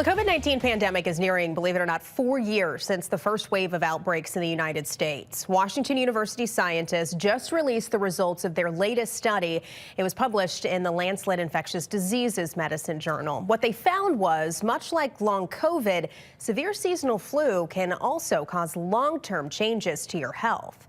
Well, the COVID-19 pandemic is nearing, believe it or not, 4 years since the first wave of outbreaks in the United States. Washington University scientists just released the results of their latest study. It was published in the Lancet Infectious Diseases Medicine Journal. What they found was, much like long COVID, severe seasonal flu can also cause long-term changes to your health.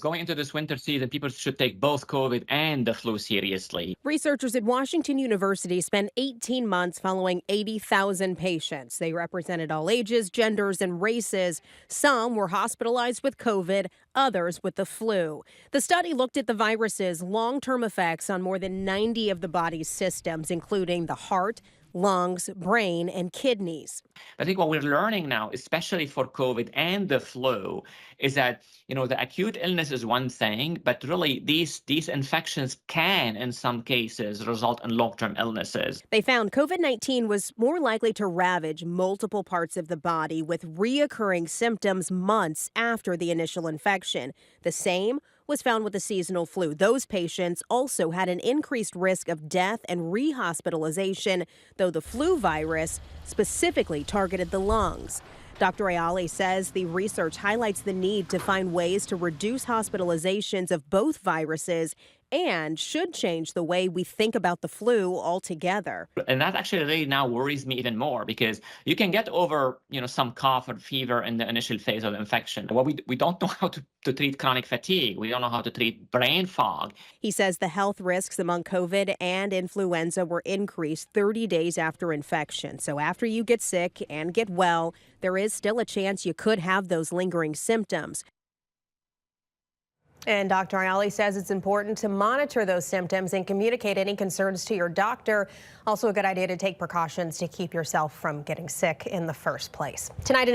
Going into this winter season, people should take both COVID and the flu seriously. Researchers at Washington University spent 18 months following 80,000 patients. They represented all ages, genders, and races. Some were hospitalized with COVID, others with the flu. The study looked at the virus's long-term effects on more than 90 of the body's systems, including the heart, lungs, brain, and kidneys. I think what we're learning now, especially for COVID and the flu, is that, the acute illness is one thing, but really these infections can, in some cases, result in long-term illnesses. They found COVID-19 was more likely to ravage multiple parts of the body with reoccurring symptoms months after the initial infection. The same was found with the seasonal flu. Those patients also had an increased risk of death and rehospitalization, though the flu virus specifically targeted the lungs. Dr. Ayali says the research highlights the need to find ways to reduce hospitalizations of both viruses and should change the way we think about the flu altogether. And that actually really now worries me even more because you can get over, some cough or fever in the initial phase of the infection. Well, we don't know how to treat chronic fatigue. We don't know how to treat brain fog. He says the health risks among COVID and influenza were increased 30 days after infection. So after you get sick and get well, there is still a chance you could have those lingering symptoms. And Dr. Ayali says it's important to monitor those symptoms and communicate any concerns to your doctor. Also a good idea to take precautions to keep yourself from getting sick in the first place. Tonight,